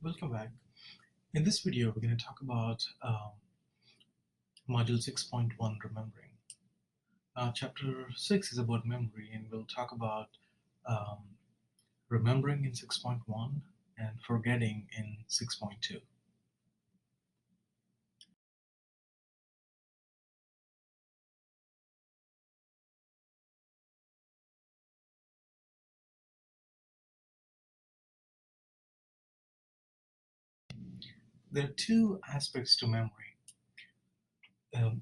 Welcome back. In this video, we're going to talk about Module 6.1 Remembering. Chapter 6 is about memory, and we'll talk about um, remembering in 6.1 and forgetting in 6.2. There are two aspects to memory.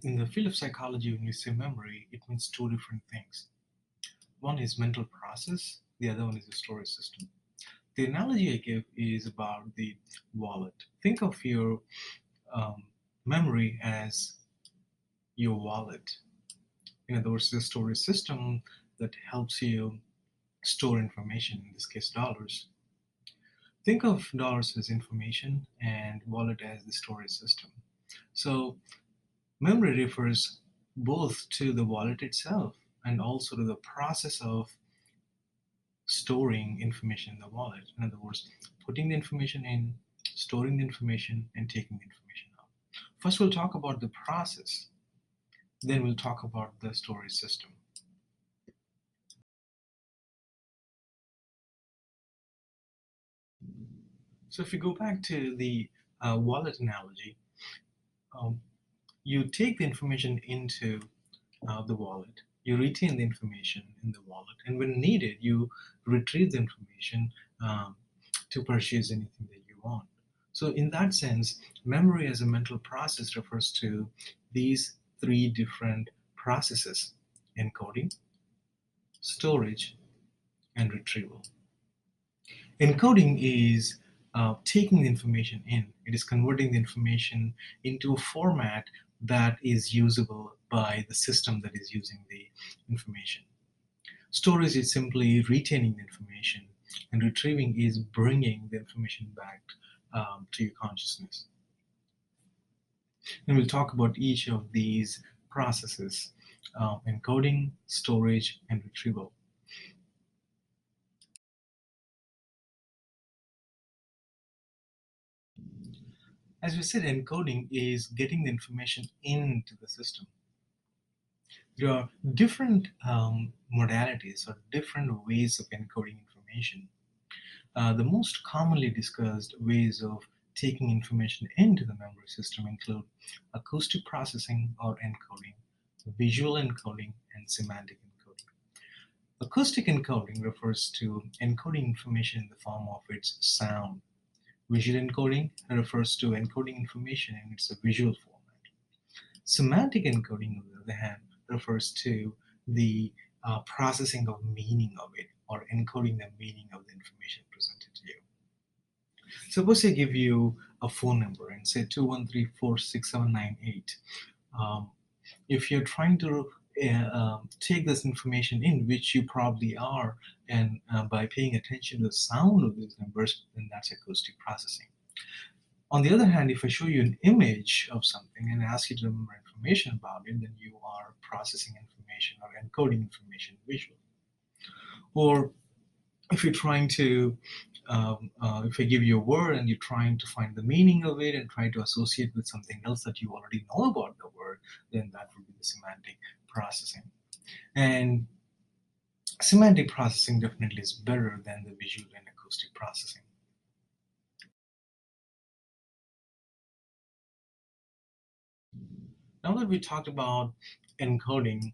In the field of psychology, when we say memory, it means two different things. One is mental process, the other one is a storage system. The analogy I give is about the wallet. Think of your um, memory as your wallet. In other words, the storage system that helps you store information, in this case dollars. Think of dollars as information and wallet as the storage system. So memory refers both to the wallet itself and also to the process of storing information in the wallet. In other words, putting the information in, storing the information, and taking the information out. First, we'll talk about the process. Then we'll talk about the storage system. So if you go back to the wallet analogy, um, you take the information into the wallet, you retain the information in the wallet, and when needed, you retrieve the information to purchase anything that you want. So in that sense, memory as a mental process refers to these three different processes: encoding, storage, and retrieval. Encoding is taking the information in. It is converting the information into a format that is usable by the system that is using the information. Storage is simply retaining the information, and retrieving is bringing the information back to your consciousness. And we'll talk about each of these processes: encoding, storage, and retrieval. As we said, encoding is getting the information into the system. There are different modalities or different ways of encoding information. The most commonly discussed ways of taking information into the memory system include acoustic processing or encoding, visual encoding, and semantic encoding. Acoustic encoding refers to encoding information in the form of its sound. Visual encoding refers to encoding information in its visual format. Semantic encoding, on the other hand, refers to the processing of meaning of it, or encoding the meaning of the information presented to you. Suppose I give you a phone number and say 213-46798. If you're trying to take this information in, which you probably are, and by paying attention to the sound of these numbers, then that's acoustic processing. On the other hand, if I show you an image of something and ask you to remember information about it, then you are processing information or encoding information visually. Or if you're trying to, if I give you a word and you're trying to find the meaning of it and try to associate with something else that you already know about the word, then that would be the semantic processing. And semantic processing definitely is better than the visual and acoustic processing. Now that we talked about encoding,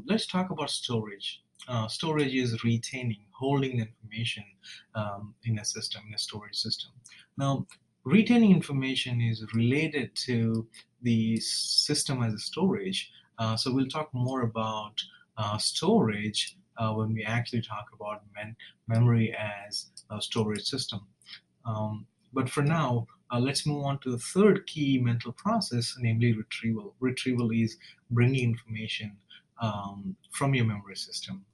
let's talk about storage. Storage is retaining, holding the information in a system, in a storage system. Now, retaining information is related to the system as a storage. So we'll talk more about storage when we actually talk about memory as a storage system. But for now, let's move on to the third key mental process, namely retrieval. Retrieval is bringing information from your memory system.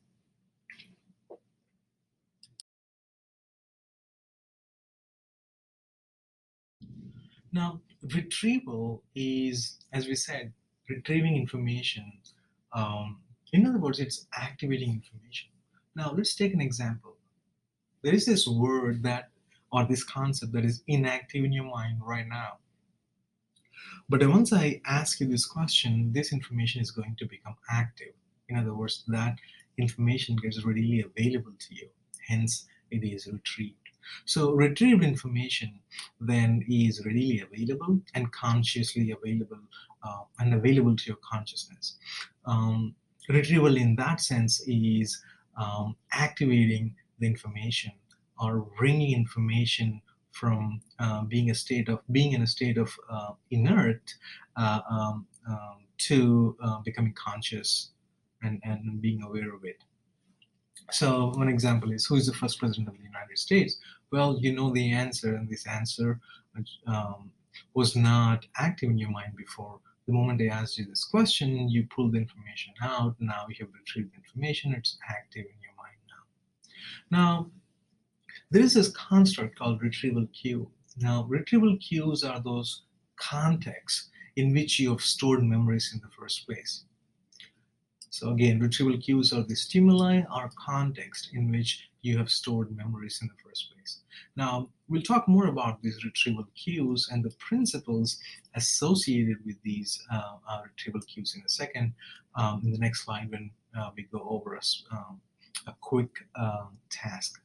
Now, retrieval is, as we said, retrieving information. In other words, it's activating information. Now, let's take an example. There is this word that or this concept that is inactive in your mind right now. But once I ask you this question, this information is going to become active. In other words, that information gets readily available to you. Hence, it is retrieved. So, retrieved information then is readily available and consciously available and available to your consciousness. Um, Retrieval, in that sense, is activating the information or bringing information from being in a state of inert to becoming conscious and being aware of it. So one example is, who is the first president of the United States? Well, you know the answer, and this answer um, was not active in your mind before. The moment I asked you this question, you pulled the information out. Now you have retrieved the information. It's active in your mind now. Now, there is this construct called retrieval queue. Now, retrieval queues are those contexts in which you have stored memories in the first place. So again, retrieval queues are the stimuli or context in which you have stored memories in the first place. Now, we'll talk more about these retrieval queues and the principles associated with these retrieval queues in a second, in the next slide when we go over a quick task.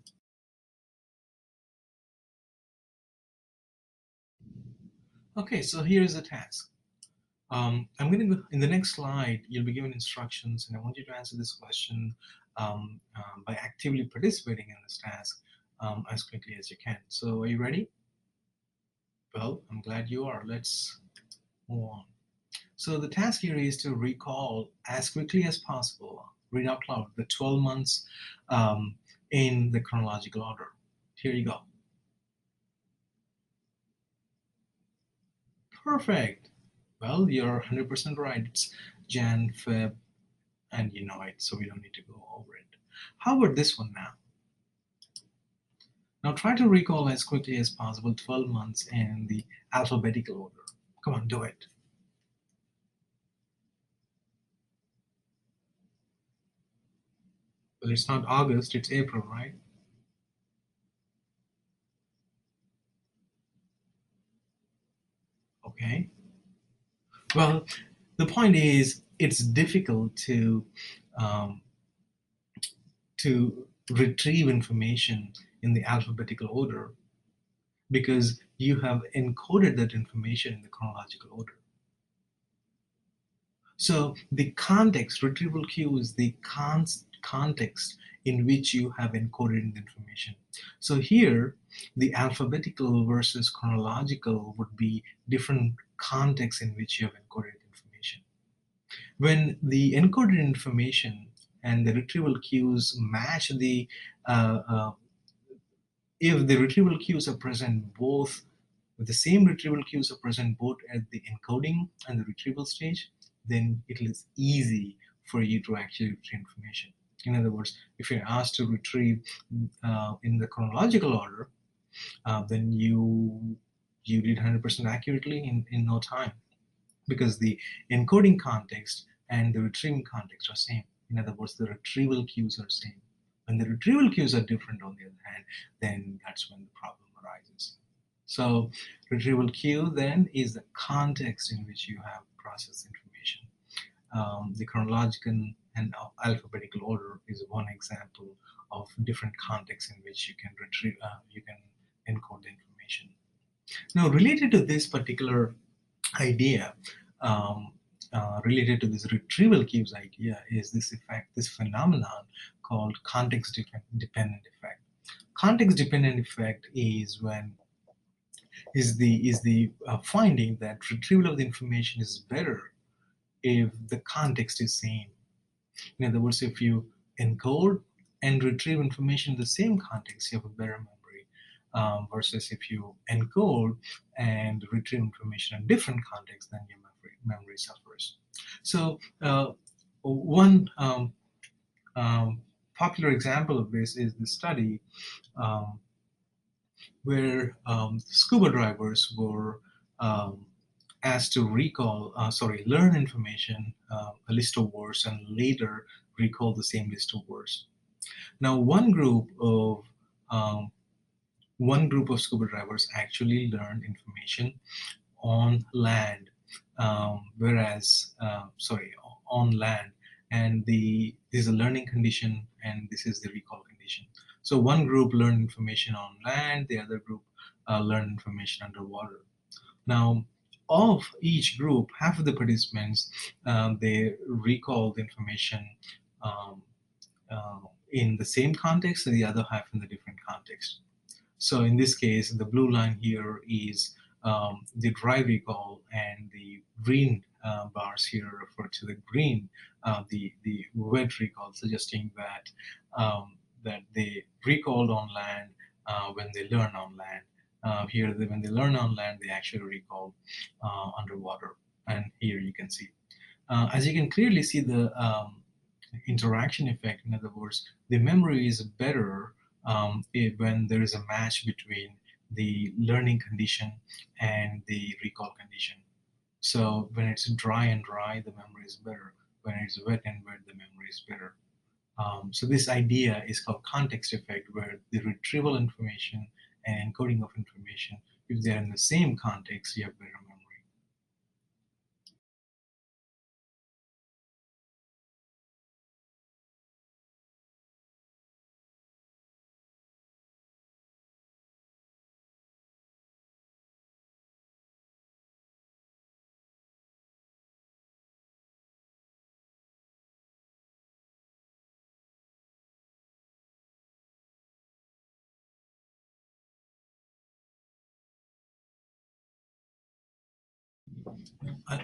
Okay, so here's the task. I'm going to go in the next slide. You'll be given instructions, and I want you to answer this question by actively participating in this task as quickly as you can. So, are you ready? Well, I'm glad you are. Let's move on. So, the task here is to recall as quickly as possible, read out loud, the 12 months in the chronological order. Here you go. Perfect. Well, you're 100% right. It's Jan, Feb, and you know it, so we don't need to go over it. How about this one now? Now try to recall as quickly as possible 12 months in the alphabetical order. Come on, do it. Well, it's not August, it's April, right? Okay. Well, the point is, it's difficult um, to retrieve information in the alphabetical order because you have encoded that information in the chronological order. So the context, retrieval queue is the context in which you have encoded the information. So here, the alphabetical versus chronological would be different contexts in which you have encoded information. When the encoded information and the retrieval queues match if the retrieval queues are present both, if the same retrieval queues are present both at the encoding and the retrieval stage, then it is easy for you to actually retrieve information. In other words, if you're asked to retrieve in the chronological order, then you did 100% accurately in no time, because the encoding context and the retrieving context are same. In other words, the retrieval queues are same. When the retrieval queues are different, on the other hand, then that's when the problem arises. So retrieval queue then is the context in which you have processed information. The chronological and alphabetical order is one example of different contexts in which you can retrieve, you can encode the information. Now, related to this particular idea, um, related to this retrieval queues idea, is this effect, this phenomenon called context dependent effect. Context dependent effect is the finding that retrieval of the information is better if the context is same. In other words, if you encode and retrieve information in the same context, you have a better memory, versus if you encode and retrieve information in different contexts, then your memory suffers. So one popular example of this is the study um, where scuba divers were asked to learn information, a list of words, and later recall the same list of words. Now, one group of um, one group of scuba divers actually learned information on land, whereas sorry, on land, and this is a learning condition and this is the recall condition. So one group learned information on land, the other group learned information underwater. Now, of each group, half of the participants they recall the information um, in the same context, and the other half in the different context. So in this case, the blue line here is the dry recall, and the green bars here refer to the green, the wet recall, suggesting that that they recalled on land when they learn on land. Here, when they learn on land, they actually recall underwater. And here you can see, as you can clearly see, the interaction effect. In other words, the memory is better when there is a match between the learning condition and the recall condition. So when it's dry and dry, the memory is better. When it's wet and wet, the memory is better. So this idea is called context effect, where the retrieval information and encoding of information, if they're in the same context, you have better memory.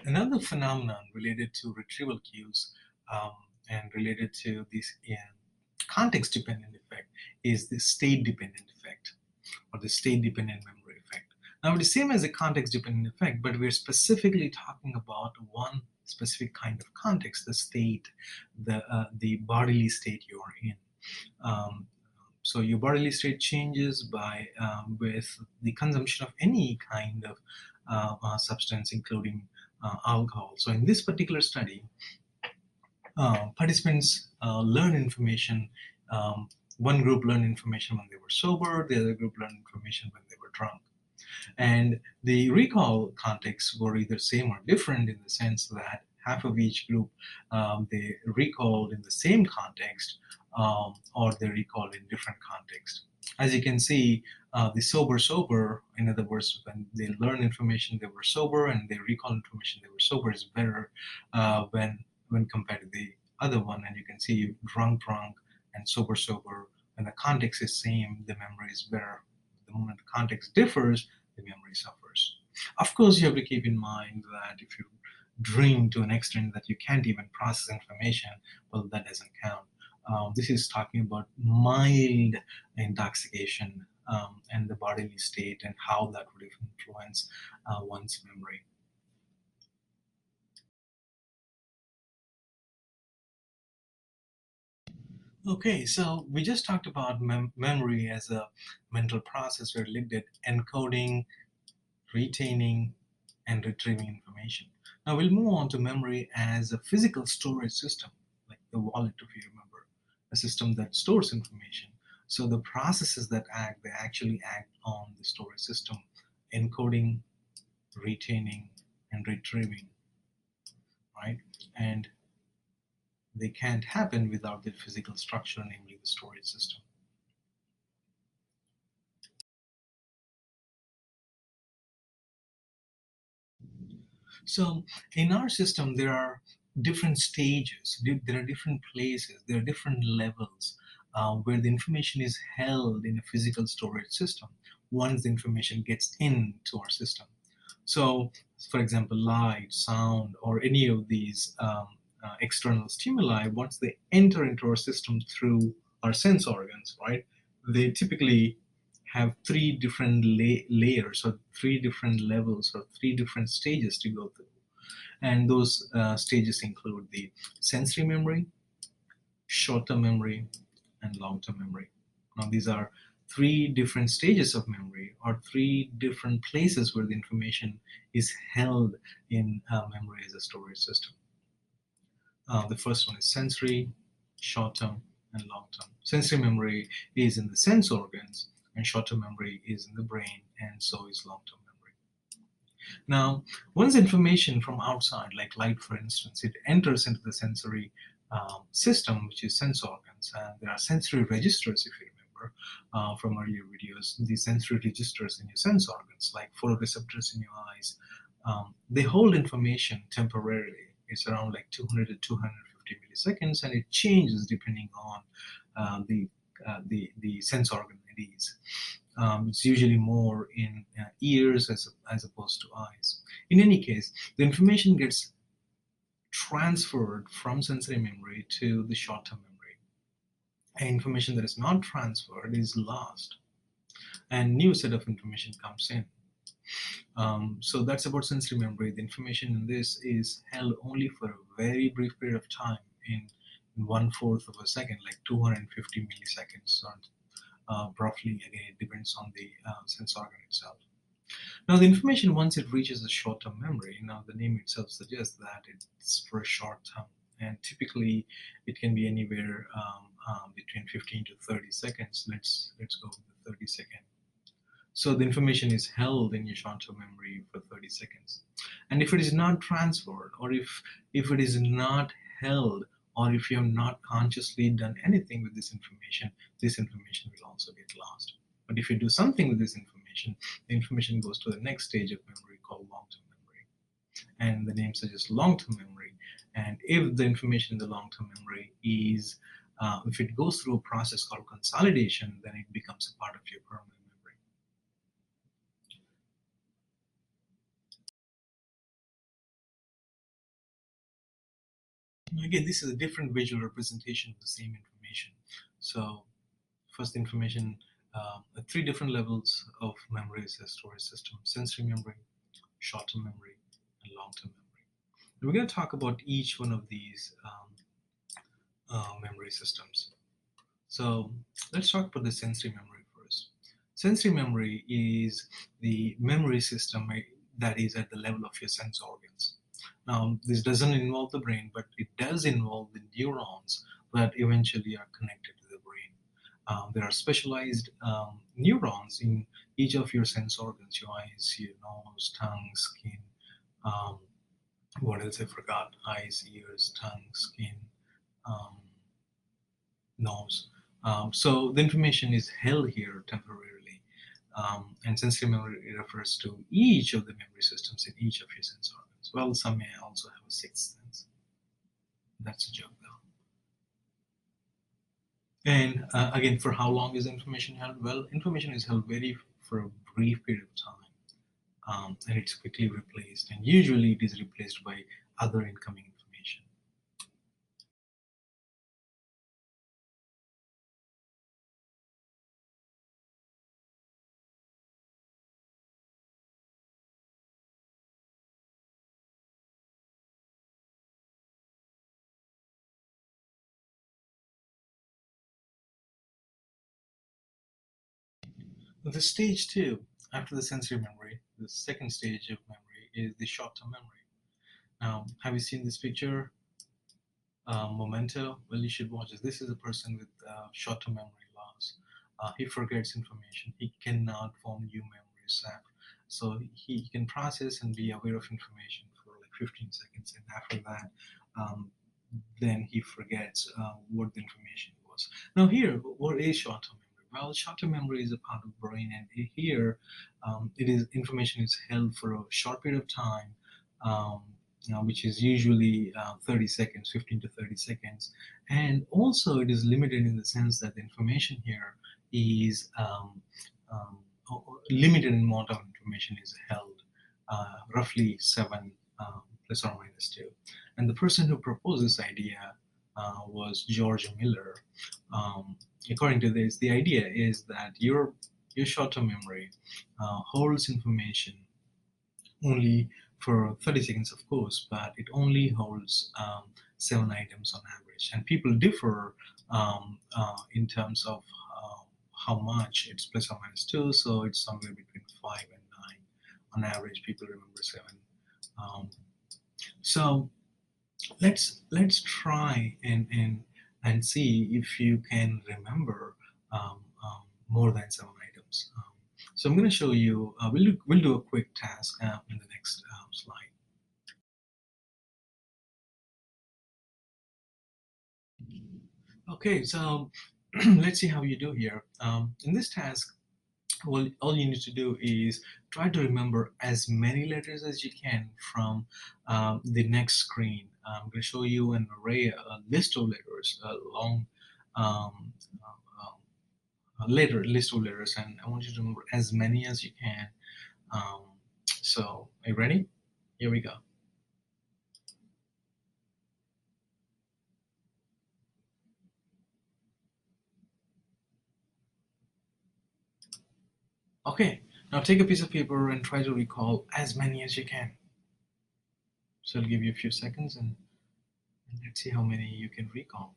Another phenomenon related to retrieval cues and related to this context-dependent effect is the state-dependent effect, or the state-dependent memory effect. Now, it is same as a context-dependent effect, but we're specifically talking about one specific kind of context, the state, the bodily state you are in. Um, so your bodily state changes by with the consumption of any kind of substance, including alcohol. So in this particular study, participants learn information. One group learned information when they were sober, the other group learned information when they were drunk. And the recall contexts were either same or different, in the sense that half of each group they recalled in the same context, or they recalled in different contexts. As you can see, the sober, in other words, when they learn information they were sober and they recall information they were sober, is better when compared to the other one. And you can see drunk, and sober. When the context is same, the memory is better. The moment the context differs, the memory suffers. Of course, you have to keep in mind that if you drink to an extent that you can't even process information, well, that doesn't count. This is talking about mild intoxication and the bodily state and how that would influence one's memory. Okay, so we just talked about memory as a mental process. We looked at encoding, retaining, and retrieving information. Now we'll move on to memory as a physical storage system, like the wallet, if you remember, a system that stores information. So the processes that act, they actually act on the storage system, encoding, retaining, and retrieving, right? And they can't happen without the physical structure, namely the storage system. So in our system, there are different stages, there are different places, there are different levels where the information is held in a physical storage system once the information gets into our system. So, for example, light, sound, or any of these external stimuli, once they enter into our system through our sense organs, right, they typically have three different layers, or three different levels, or three different stages to go through. And those stages include the sensory memory, short-term memory, and long-term memory. Now, these are three different stages of memory, or three different places where the information is held in memory as a storage system. The first one is sensory, short-term, and long-term. Sensory memory is in the sense organs. and short-term memory is in the brain, and so is long-term memory. Now, once information from outside, like light for instance, it enters into the sensory system, which is sense organs, and there are sensory registers, if you remember from earlier videos, these sensory registers in your sense organs, like photoreceptors in your eyes, they hold information temporarily. It's around like 200 to 250 milliseconds, and it changes depending on the sense organ it is. It's usually more in ears as opposed to eyes. In any case, the information gets transferred from sensory memory to the short-term memory. And information that is not transferred is lost, and new set of information comes in. So that's about sensory memory. The information in this is held only for a very brief period of time, in 1/4 of a second, like 250 milliseconds, or roughly. Again, it depends on the sense organ itself. Now, the information, once it reaches the short-term memory, now the name itself suggests that it's for a short term, and typically it can be anywhere between 15 to 30 seconds. Let's go with the 30-second. So the information is held in your short-term memory for 30 seconds. And if it is not transferred, or if it is not held, or if you have not consciously done anything with this information will also get lost. But if you do something with this information, the information goes to the next stage of memory called long-term memory. And the name suggests long-term memory. And if the information in the long-term memory is, if it goes through a process called consolidation, then it becomes a part of your permanent memory. Again, this is a different visual representation of the same information. So first, information, 3 different levels of memory as a storage system: sensory memory, short-term memory, and long-term memory. And we're going to talk about each one of these memory systems. So let's talk about the sensory memory first. Sensory memory is the memory system that is at the level of your sense organs. Now, this doesn't involve the brain, but it does involve the neurons that eventually are connected to the brain. There are specialized neurons in each of your sense organs: your eyes, your nose, tongue, skin. Um, what else I forgot? Eyes, ears, tongue, skin, um, nose. So the information is held here temporarily. And sensory memory refers to each of the memory systems in each of your sense organs. Well, some may also have a sixth sense. That's a joke, though. And again, for how long is information held? Well, information is held for a brief period of time, and it's quickly replaced. And usually, it is replaced by other incoming information. The stage 2, after the sensory memory, the second stage of memory is the short-term memory. Now, have you seen this picture? Memento? Well, you should watch this. This is a person with short-term memory loss. He forgets information. He cannot form new memories. So he can process and be aware of information for like 15 seconds, and after that, um, then he forgets what the information was. Now here, what is short-term memory? Well, short-term memory is a part of the brain, and here, information is held for a short period of time, um, which is usually 30 seconds, 15 to 30 seconds. And also it is limited in the sense that the information here is um, limited amount of information is held, roughly 7 plus or minus 2. And the person who proposed this idea was George Miller. According to this, the idea is that your short-term memory holds information only for 30 seconds, of course, but it only holds 7 items on average. And people differ in terms of how much. It's plus or minus 2, so it's somewhere between 5 and 9. On average, people remember 7. So let's try and see if you can remember more than 7 items. So I'm going to show you, we'll do a quick task in the next slide. Okay, so let's see how you do here. In this task, all you need to do is try to remember as many letters as you can from the next screen. I'm going to show you an array, a list of letters, a long um, list of letters, and I want you to remember as many as you can. Um, so, are you ready? Here we go. Okay, now take a piece of paper and try to recall as many as you can. So I'll give you a few seconds and let's see how many you can recall.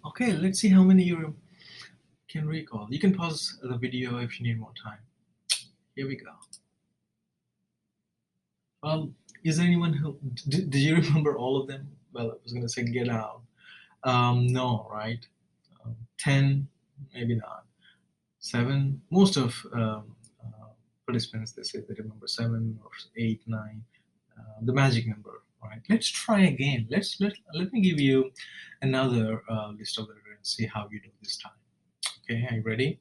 Okay, let's see how many you can recall. You can pause the video if you need more time. Here we go. Well, is there anyone who did you remember all of them? Well, I was going to say get out. No, right? 10, maybe not. 7. Most of participants they say they remember 7 or 8, 9. The magic number, right? Let's try again. Let me give you another list of letters and see how you do this time. Okay, are you ready?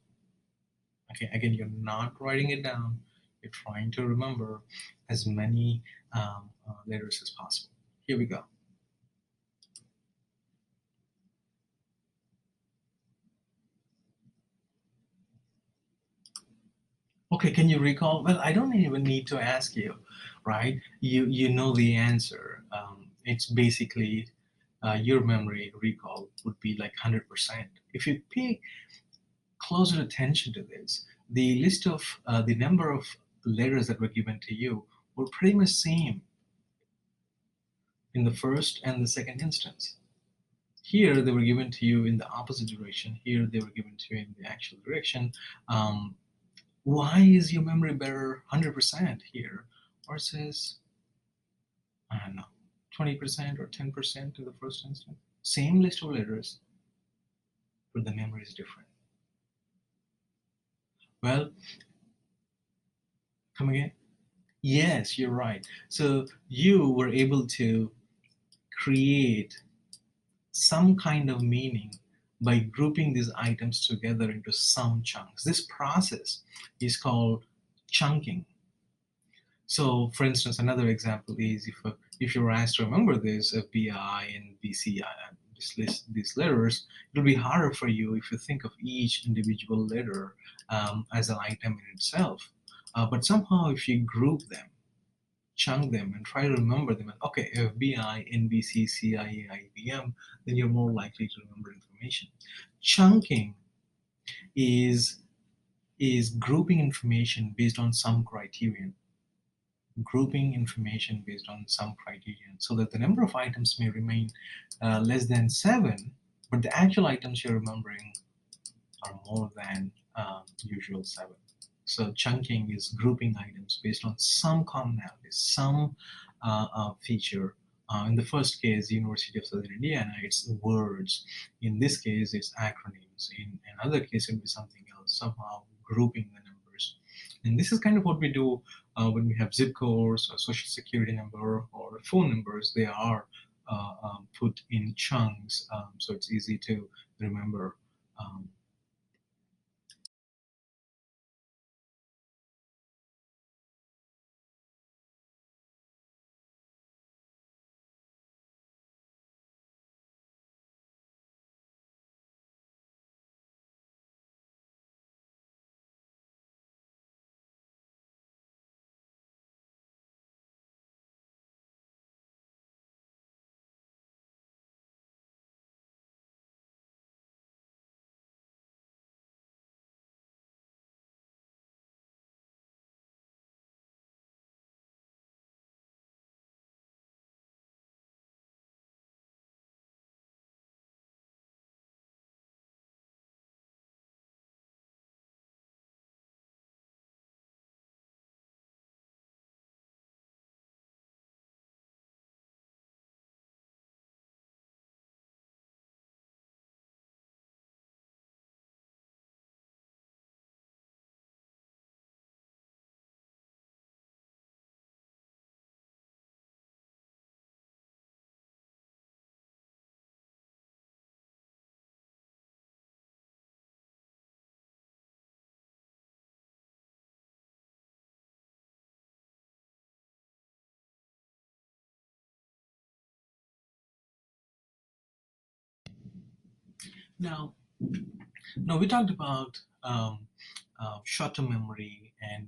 Okay, again, you're not writing it down. You're trying to remember as many letters as possible. Here we go. Okay, can you recall? Well, I don't even need to ask you, right? You know the answer. It's basically your memory recall would be like 100%. If you pay closer attention to this, the list of the number of letters that were given to you were pretty much same in the first and the second instance. Here they were given to you in the opposite direction. Here they were given to you in the actual direction. Um, why is your memory better 100% here versus, I don't know, 20% or 10% in the first instance? Same list of letters, but the memory is different. Well, come again? Yes, you're right. So you were able to create some kind of meaning by grouping these items together into some chunks. This process is called chunking. So, for instance, another example is if you were asked to remember this FBI and BCI, these letters, it'll be harder for you if you think of each individual letter as an item in itself. But somehow, if you group them, chunk them, and try to remember them, and okay, FBI, NBC, CIA, IBM, then you're more likely to remember information. Chunking is grouping information based on some criterion, grouping information based on some criterion, so that the number of items may remain less than 7, but the actual items you're remembering are more than usual 7. So chunking is grouping items based on some commonality, some feature. In the first case, University of Southern Indiana, it's words. In this case, it's acronyms. In another case, it will be something else, somehow grouping the numbers. And this is kind of what we do when we have zip codes or social security number or phone numbers. They are put in chunks, so it's easy to remember. Um, Now, now we talked about short-term memory and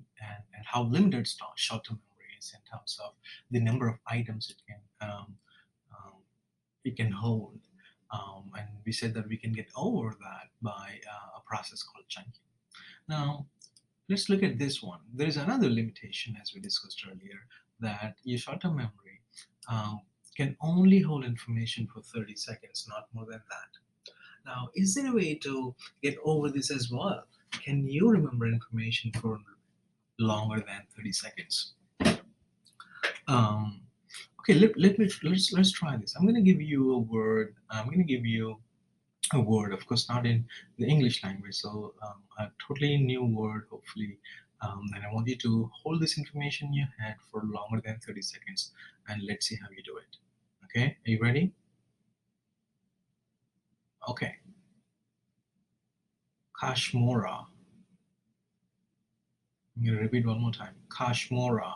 how limited short-term memory is in terms of the number of items um, it can hold. And we said that we can get over that by a process called chunking. Now, let's look at this one. There is another limitation, as we discussed earlier, that your short-term memory um, can only hold information for 30 seconds, not more than that. Now, is there a way to get over this as well? Can you remember information for longer than 30 seconds? Um, okay, let's try this. I'm going to give you a word. I'm going to give you a word, of course, not in the English language. So a totally new word, hopefully. And I want you to hold this information in your head for longer than 30 seconds, and let's see how you do it. Okay, are you ready? Okay, Kashmora. I'm going to repeat one more time. Kashmora.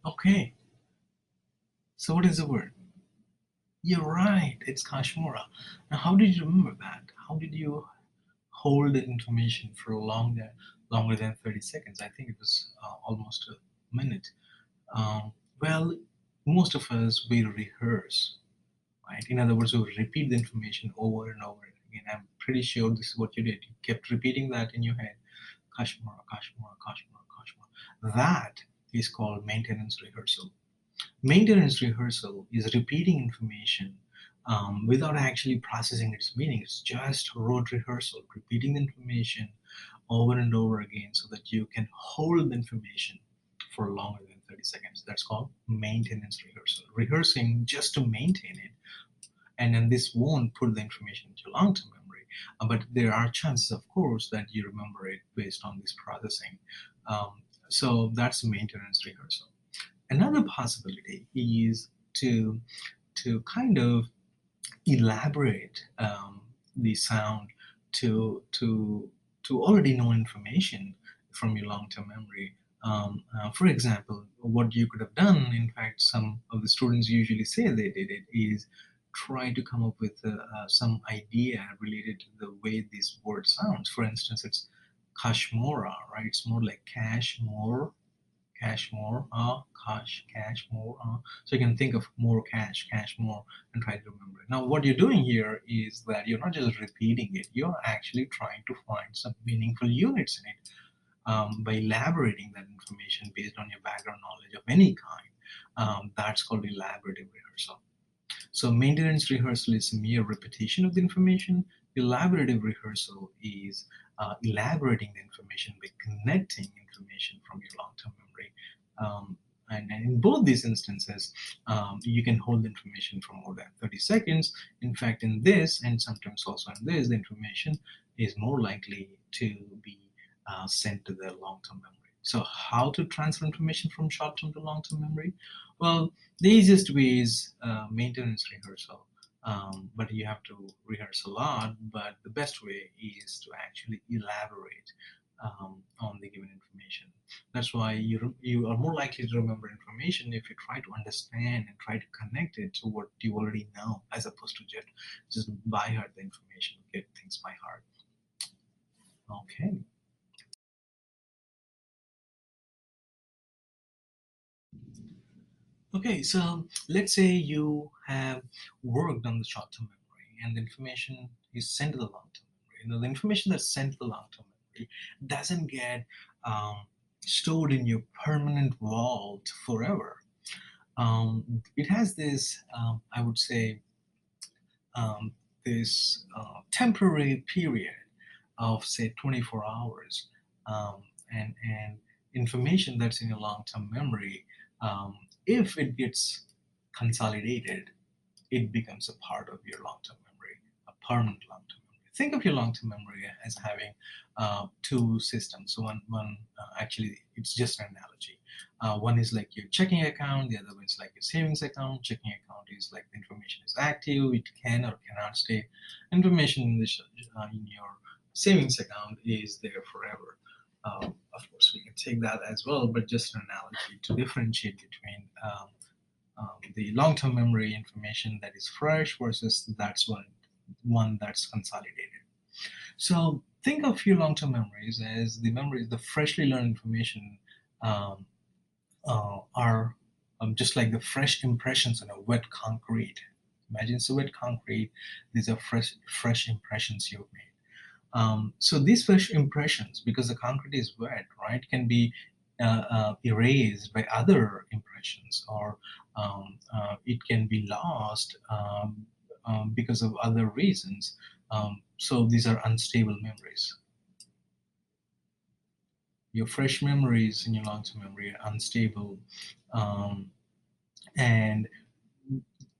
Okay, so what is the word? You're right, it's Kashmora. Now, how did you remember that? How did you hold the information for longer than 30 seconds? I think it was almost a minute. Well, most of us will rehearse, right? In other words, we repeat the information over and over again. I'm pretty sure this is what you did. You kept repeating that in your head. Kashmara, Kashmara, Kashmara, Kashmara. That is called maintenance rehearsal. Maintenance rehearsal is repeating information without actually processing its meaning. It's just rote rehearsal, repeating the information over and over again so that you can hold the information for longer than 30 seconds. That's called maintenance rehearsal. Rehearsing just to maintain it. And then this won't put the information into long-term memory. But there are chances, of course, that you remember it based on this processing. So that's maintenance rehearsal. Another possibility is to kind of elaborate the sound to already know information from your long-term memory. For example, what you could have done, in fact, some of the students usually say they did it, is try to come up with some idea related to the way this word sounds. For instance, it's Kashmora, right? It's more like cash more, cash more, cash more. So you can think of more cash more, and try to remember it. Now, what you're doing here is that you're not just repeating it, you're actually trying to find some meaningful units in it by elaborating that information based on your background knowledge of any kind. That's called elaborative rehearsal. So maintenance rehearsal is a mere repetition of the information. Elaborative rehearsal is elaborating the information by connecting information from your long-term memory. And in both these instances, you can hold the information for more than 30 seconds. In fact, in this, and sometimes also in this, the information is more likely to be sent to the long-term memory. So how to transfer information from short-term to long-term memory? Well, the easiest way is maintenance rehearsal, but you have to rehearse a lot. But the best way is to actually elaborate on the given information. That's why you are more likely to remember information if you try to understand and try to connect it to what you already know, as opposed to just by heart the information, get things by heart. Okay. Okay, so let's say you have worked on the short-term memory and the information is sent to the long-term memory. The information that's sent to the long-term memory doesn't get stored in your permanent vault forever. it has this, I would say, um, this temporary period of say 24 hours, um, and information that's in your long-term memory, if it gets consolidated, it becomes a part of your long-term memory, a permanent long-term memory. Think of your long-term memory as having two systems. So actually, it's just an analogy. One is like your checking account, the other one is like your savings account. Checking account is like the information is active, it can or cannot stay. Information in your savings account is there forever. Of course, we can take that as well, but just an analogy to differentiate between the long-term memory information that is fresh versus one that's consolidated. So think of your long-term memories as the memories, the freshly learned information um, are just like the fresh impressions on a wet concrete. Imagine it's a wet concrete. These are fresh impressions you've made. So these fresh impressions, because the concrete is wet, right, can be erased by other impressions, or it can be lost because of other reasons. So these are unstable memories. Your fresh memories in your long-term memory are unstable, um, and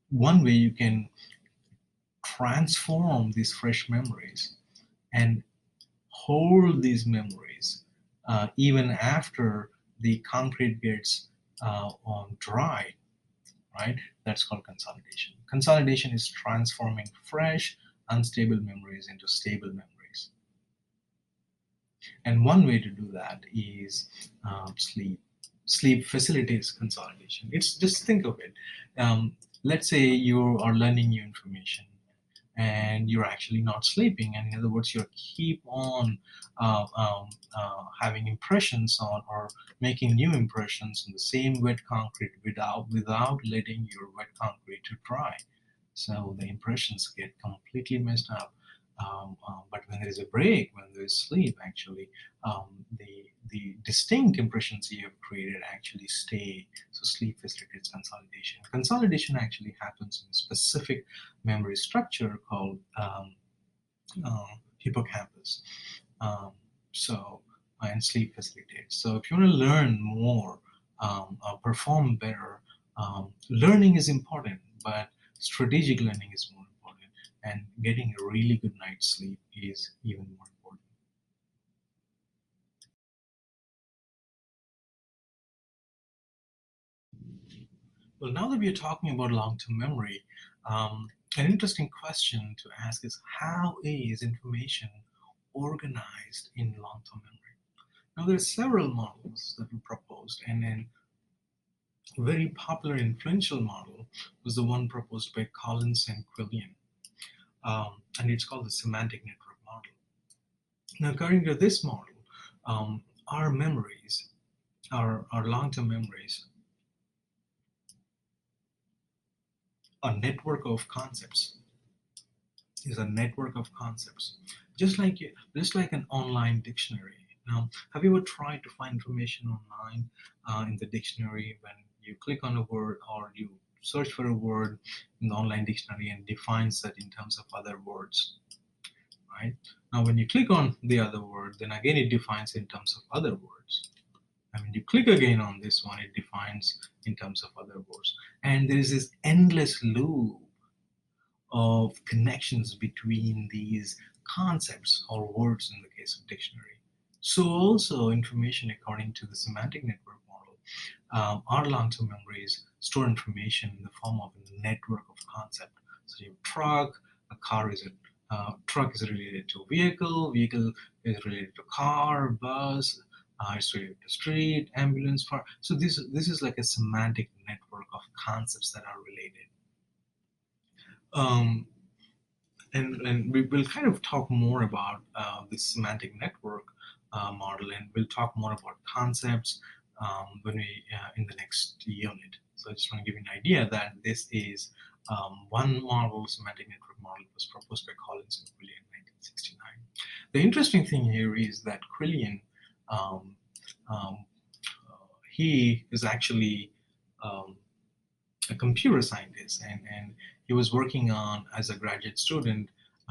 one way you can transform these fresh memories and hold these memories even after the concrete gets dry, right? That's called consolidation. Consolidation is transforming fresh, unstable memories into stable memories. And one way to do that is sleep. Sleep facilitates consolidation. It's just think of it. Let's say you are learning new information and you're actually not sleeping, and in other words you keep on having impressions on, or making new impressions on the same wet concrete without letting your wet concrete to dry. So the impressions get completely messed up. But when there is a break, when there is sleep, actually, the distinct impressions you have created actually stay. So sleep facilitates consolidation. Consolidation actually happens in a specific memory structure called hippocampus. So and sleep facilitates. So if you want to learn more, perform better, learning is important, but strategic learning is more important, and getting a really good night's sleep is even more important. Well, now that we are talking about long-term memory, an interesting question to ask is, how is information organized in long-term memory? Now, there are several models that were proposed, and then a very popular influential model was the one proposed by Collins and Quillian, and it's called the semantic network model. Now, according to this model, our memories, our long-term memories, a network of concepts is a network of concepts, just like an online dictionary. Now, have you ever tried to find information online in the dictionary? When you click on a word or you search for a word in the online dictionary and defines that in terms of other words, right? Now, when you click on the other word, then again it defines in terms of other words. And when you click again on this one, it defines in terms of other words. And there is this endless loop of connections between these concepts or words in the case of dictionary. So also information according to the semantic network model, our long-term memories store information in the form of a network of concept. So you have truck, a car is a truck is related to vehicle is related to car, bus, it's related to street, ambulance, fire. So this is like a semantic network of concepts that are related. Um, and we will kind of talk more about this semantic network model, and we'll talk more about concepts when we in the next unit. So I just want to give you an idea that this is one model, semantic network model, was proposed by Collins and Quillian in 1969. The interesting thing here is that Quillian, um, um, he is actually um, a computer scientist, and he was working on, as a graduate student,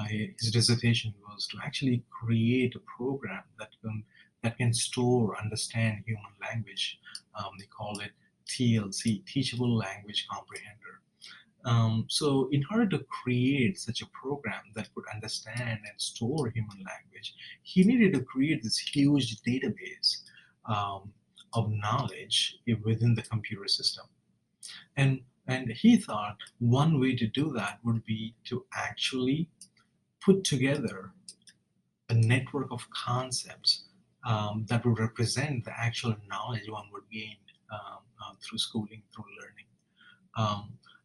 his dissertation was to actually create a program that can store, understand human language. They call it TLC, Teachable Language Comprehender. So in order to create such a program that could understand and store human language, he needed to create this huge database um, of knowledge within the computer system. And he thought one way to do that would be to actually put together a network of concepts that would represent the actual knowledge one would gain through schooling, through learning.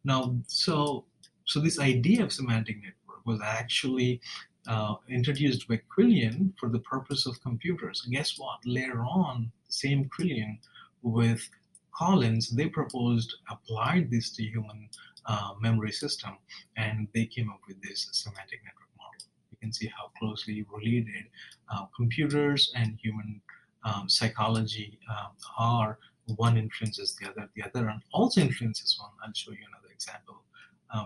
Now, so this idea of semantic network was actually introduced by Quillian for the purpose of computers. And guess what? Later on, the same Quillian with Collins, they proposed applied this to human memory system, and they came up with this semantic network model. You can see how closely related computers and human psychology are. One influences the other also influences one. I'll show you another example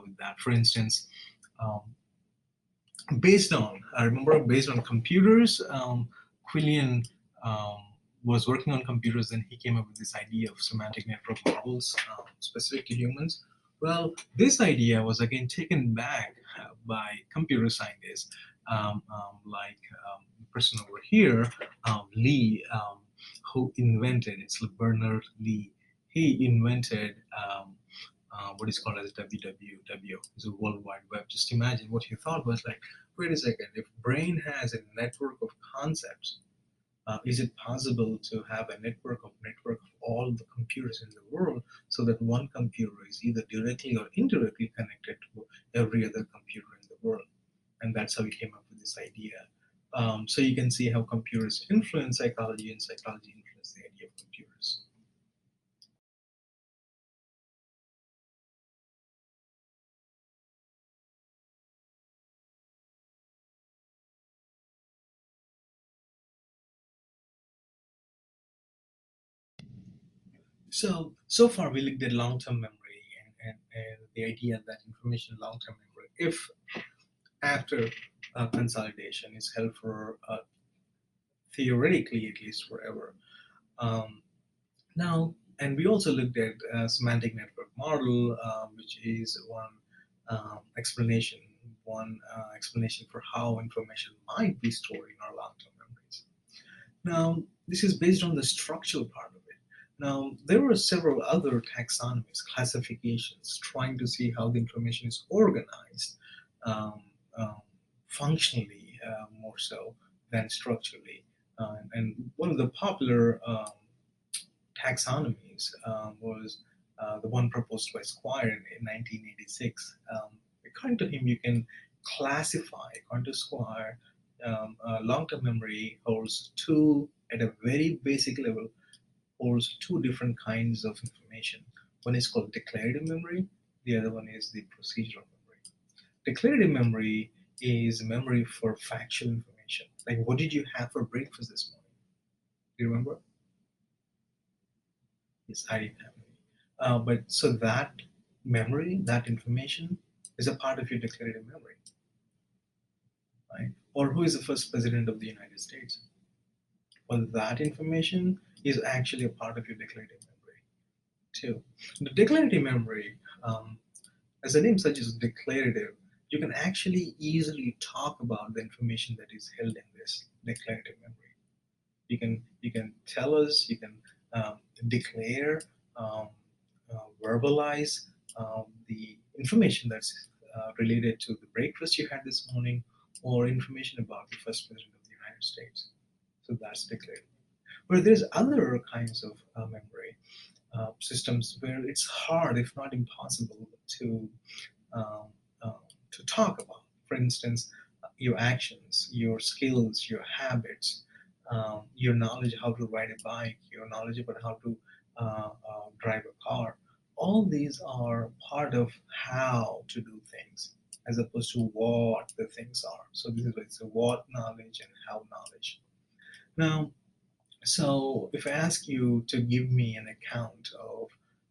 with that. For instance, um, I remember based on computers, Quillian um, was working on computers, and he came up with this idea of semantic network models specific to humans. Well, this idea was again taken back by computer scientists like the person over here, Lee, who invented, it's Bernard Lee. He invented what is called as WWW, is a World Wide Web. Just imagine what he thought was like, wait a second, if brain has a network of concepts, is it possible to have a network of all the computers in the world so that one computer is either directly or indirectly connected to every other computer in the world? And that's how we came up with this idea. So you can see how computers influence psychology and psychology influence the idea of computers. So far we looked at long-term memory and the idea that information long-term memory, if after consolidation, is held for theoretically at least forever. Um, Now, and we also looked at semantic network model, which is one explanation for how information might be stored in our long-term memories. Now, this is based on the structural part of it. Now, there were several other taxonomies, classifications, trying to see how the information is organized um, um, functionally more so than structurally. And one of the popular taxonomies was the one proposed by Squire in 1986. According to him, you can classify, according to Squire, long-term memory holds two, at a very basic level, holds two different kinds of information. One is called declarative memory, the other one is the procedural memory. Declarative memory is memory for factual information. Like, what did you have for breakfast this morning? Do you remember? Yes, I didn't have any. But so that memory, that information, is a part of your declarative memory, right? Or who is the first president of the United States? Well, that information is actually a part of your declarative memory too. The declarative memory, as the name suggests, declarative. You can actually easily talk about the information that is held in this declarative memory. You can tell us, you can declare, um, verbalize the information that's related to the breakfast you had this morning, or information about the first president of the United States. So that's declared. But there's other kinds of memory systems where it's hard, if not impossible, um, uh, to talk about. For instance, your actions, your skills, your habits, your knowledge how to ride a bike, your knowledge about how to drive a car. All these are part of how to do things as opposed to what the things are. So this is why it's a what knowledge and how knowledge. Now, so if I ask you to give me an account of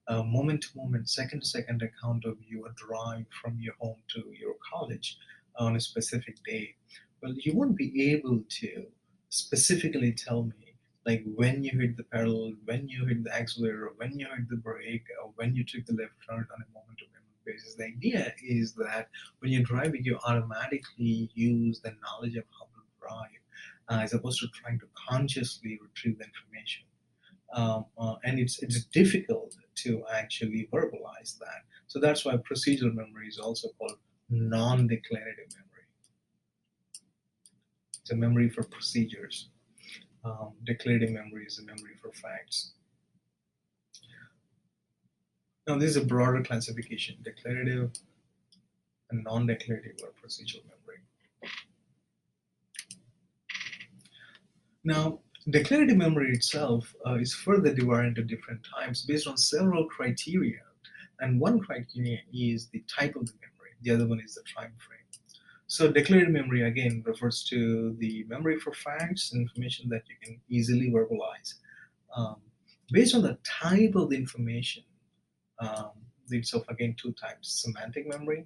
a moment-to-moment, second-to-second account of your drive from your home to your college on a specific day, well, you won't be able to specifically tell me like when you hit the pedal, when you hit the accelerator, when you hit the brake, or when you took the left turn on a moment-to-moment basis. The idea is that when you're driving, you automatically use the knowledge of how to drive, as opposed to trying to consciously retrieve the information. And it's difficult to actually verbalize that. So that's why procedural memory is also called non-declarative memory. It's a memory for procedures. Declarative memory is a memory for facts. Now, this is a broader classification: declarative and non-declarative or procedural memory. Now, declarative memory itself is further divided into different types based on several criteria. And one criteria is the type of the memory. The other one is the time frame. So declarative memory again refers to the memory for facts, information that you can easily verbalize. Um, Based on the type of the information, um, it's of again two types: semantic memory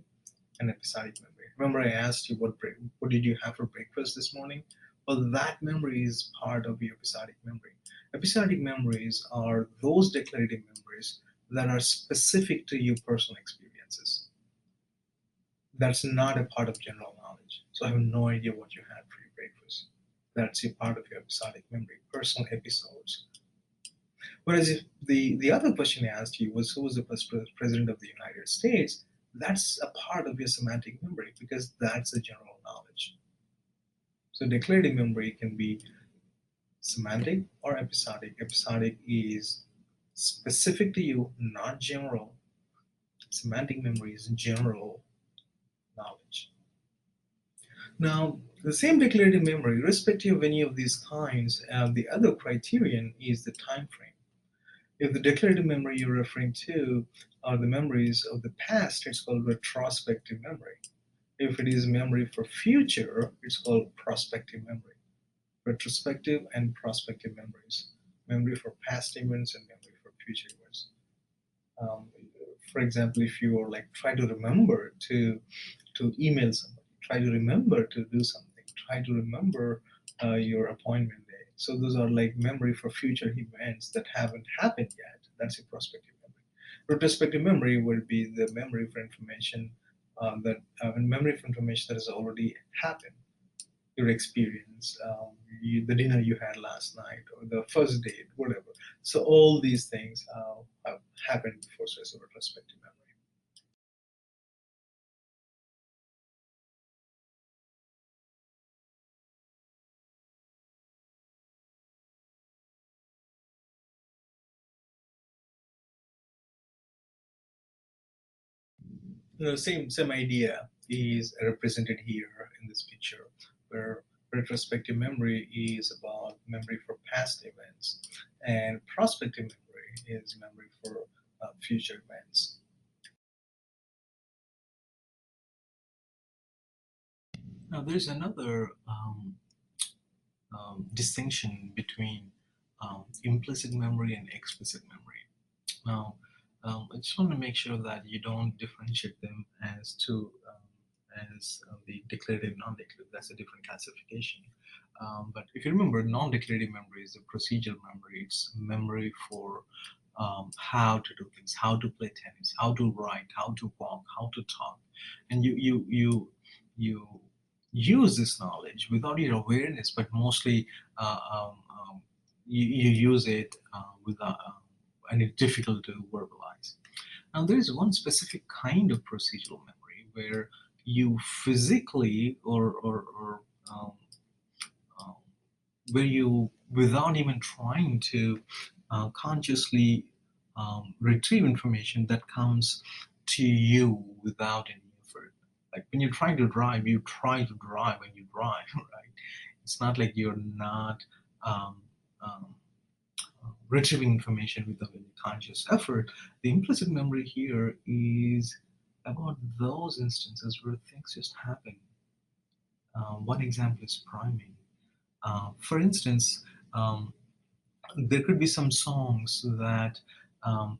and episodic memory. Remember, I asked you what did you have for breakfast this morning? Well, that memory is part of your episodic memory. Episodic memories are those declarative memories that are specific to your personal experiences. That's not a part of general knowledge. So I have no idea what you had for your breakfast. That's a part of your episodic memory, personal episodes. Whereas if the other question I asked you was who was the first president of the United States, that's a part of your semantic memory because that's the general knowledge. So declarative memory can be semantic or episodic. Episodic is specific to you, not general. Semantic memory is general knowledge. Now, the same declarative memory, irrespective of any of these kinds, the other criterion is the time frame. If the declarative memory you're referring to are the memories of the past, it's called retrospective memory. If it is memory for future, it's called prospective memory. Retrospective and prospective memories. Memory for past events and memory for future events. Um, for example, if you are like try to remember to email somebody, try to remember to do something, try to remember your appointment day. So those are like memory for future events that haven't happened yet. That's a prospective memory. Retrospective memory would be the memory for information memory for information that has already happened. Your experience, the dinner you had last night, or the first date, whatever. So all these things have happened before, so it's a retrospective memory. Same idea is represented here in this picture, where retrospective memory is about memory for past events, and prospective memory is memory for future events. Now, there's another distinction between implicit memory and explicit memory. Now, I just want to make sure that you don't differentiate them as the declarative, non-declarative. That's a different classification. But if you remember, non-declarative memory is a procedural memory. It's memory for how to do things, how to play tennis, how to write, how to walk, how to talk, and you use this knowledge without your awareness, but mostly you use it without, and it's difficult to verbalize. Now, there is one specific kind of procedural memory where you physically or um, um, where you, without even trying to consciously retrieve information that comes to you without any effort. Like when you're trying to drive, you try to drive when you drive, right? It's not like you're not um, um, retrieving information without any conscious effort. The implicit memory here is about those instances where things just happen. One example is priming. For instance, um, there could be some songs that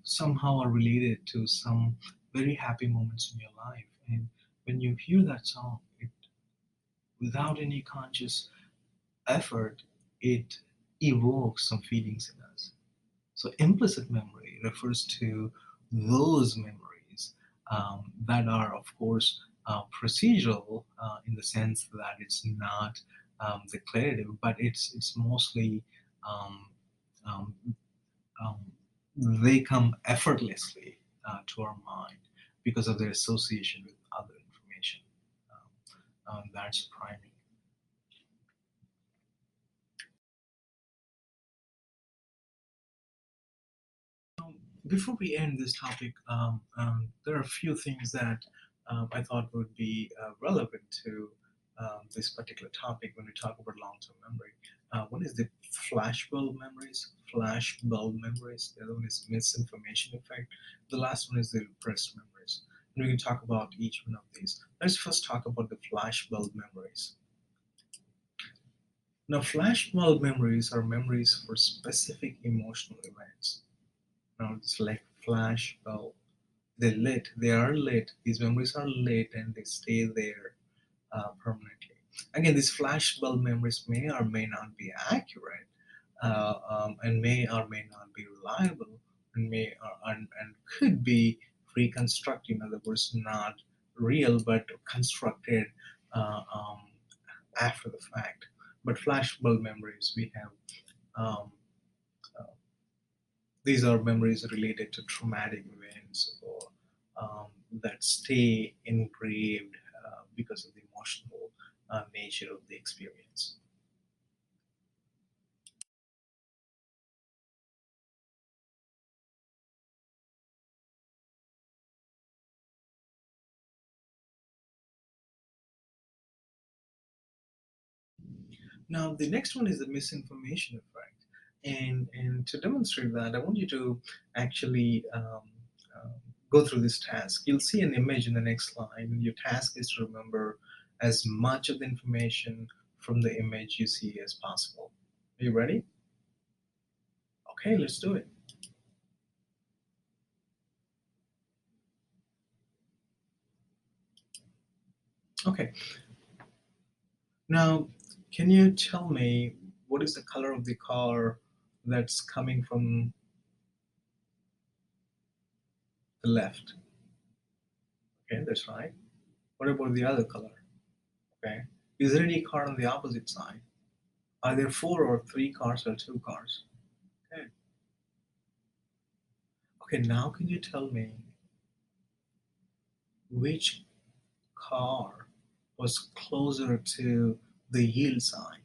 somehow are related to some very happy moments in your life. And when you hear that song, without any conscious effort, it evokes some feelings in us. So implicit memory refers to those memories that are, of course, procedural in the sense that it's not declarative, but it's mostly um, um, um, they come effortlessly to our mind because of their association with other information. That's primary. Before we end this topic, there are a few things that I thought would be relevant to this particular topic when we talk about long-term memory. One is the flashbulb memories. Flashbulb memories. The other one is misinformation effect. The last one is the repressed memories. And we can talk about each one of these. Let's first talk about the flashbulb memories. Now, flashbulb memories are memories for specific emotional events. Now, it's like flashbulb. They are lit, these memories are lit and they stay there permanently. Again, these flashbulb memories may or may not be accurate, and may or may not be reliable, and and could be reconstructed, in other words, not real but constructed uh, um, after the fact. But flashbulb memories, we have um, uh, these are memories related to traumatic events or that stay engraved because of the emotional nature of the experience. Now, the next one is the misinformation effect. And to demonstrate that, I want you to actually go through this task. You'll see an image in the next slide, and your task is to remember as much of the information from the image you see as possible. Are you ready? Okay, let's do it. Okay, now can you tell me what is the color of the car that's coming from the left? Okay, that's right. What about the other color? Okay. Is there any car on the opposite side? Are there four or three cars or two cars? Okay. Okay, now can you tell me which car was closer to the yield sign?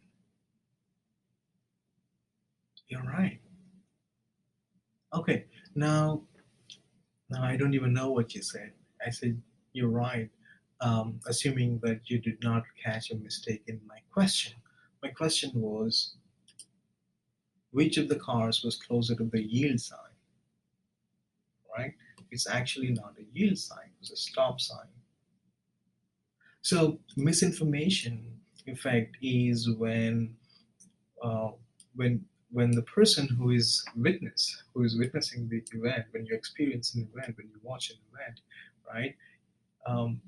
You're right. Okay, now I don't even know what you said. I said you're right, assuming that you did not catch a mistake in my question. My question was which of the cars was closer to the yield sign, right? It's actually not a yield sign, it's a stop sign. So misinformation effect is uh, when when the person who is witnessing the event, when you experience an event, when you watch an event, right? Um,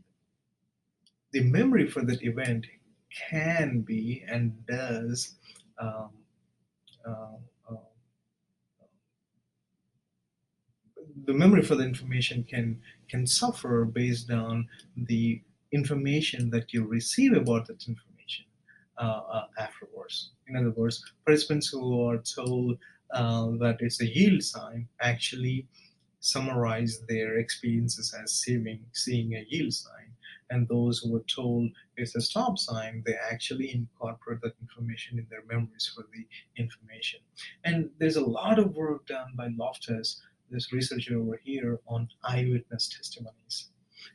the memory for that event can be and does um, uh, uh, the memory for the information can suffer based on the information that you receive about that information afterwards. In other words, participants who are told that it's a yield sign actually summarize their experiences as seeing a yield sign. And those who were told it's a stop sign, they actually incorporate that information in their memories for the information. And there's a lot of work done by Loftus, this researcher over here, on eyewitness testimonies.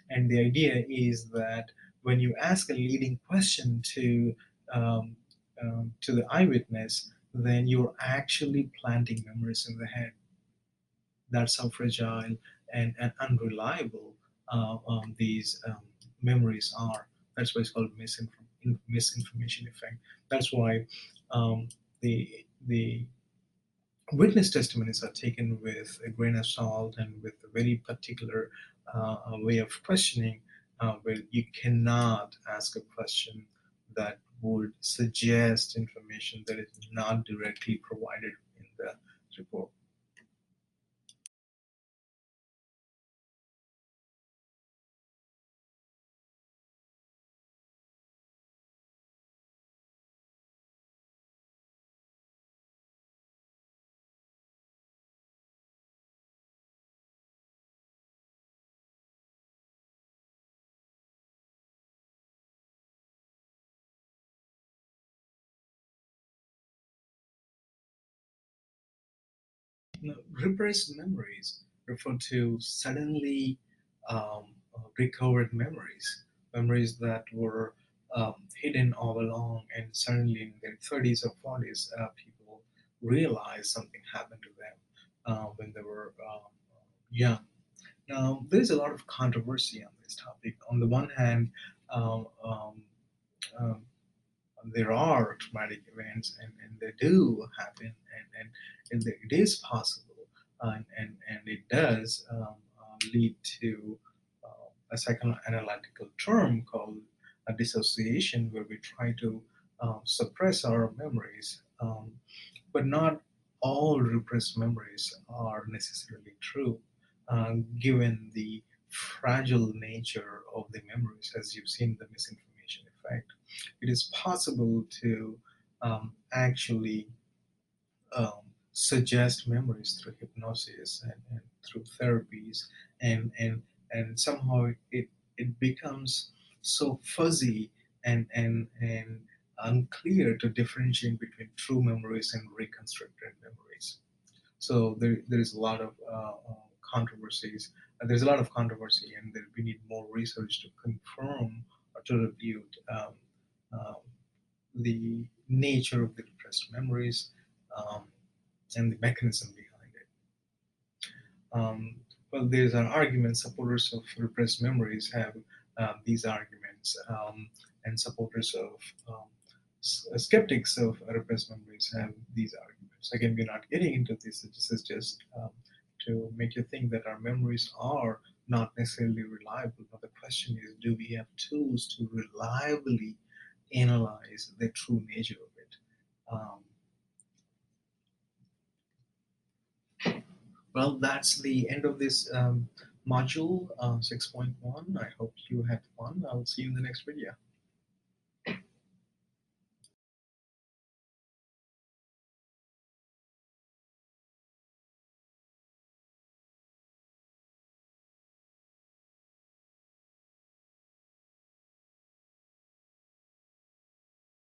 And the idea is that when you ask a leading question um, to the eyewitness, then you're actually planting memories in the head. That's how fragile and unreliable these memories are. That's why it's called misinformation effect. That's why um, the Witness testimonies are taken with a grain of salt and with a very particular way of questioning, where you cannot ask a question that would suggest information that is not directly provided in the report. Now, repressed memories refer to suddenly recovered memories, memories that were hidden all along, and suddenly in their 30s or 40s, people realize something happened to them when they were young. Now, there's a lot of controversy on this topic. On the one hand, um, um, um, there are traumatic events and they do happen and it is possible and it does lead to a psychoanalytical term called a dissociation where we try to suppress our memories, but not all repressed memories are necessarily true, given the fragile nature of the memories, as you've seen the misinformation effect. It is possible to actually um, suggest memories through hypnosis and through therapies, and and somehow it becomes so fuzzy and unclear to differentiate between true memories and reconstructed memories. So there is a lot of controversies. There's a lot of controversy, and there, we need more research to confirm or to refute um, the nature of the repressed memories, um, and the mechanism behind it. Um, well, there's an argument. Supporters of repressed memories have these arguments, and supporters of skeptics of repressed memories have these arguments. Again, we're not getting into this. This is just to make you think that our memories are not necessarily reliable. But the question is, do we have tools to reliably analyze the true nature of it? Um, Well, that's the end of this module 6.1. I hope you had fun. I'll see you in the next video.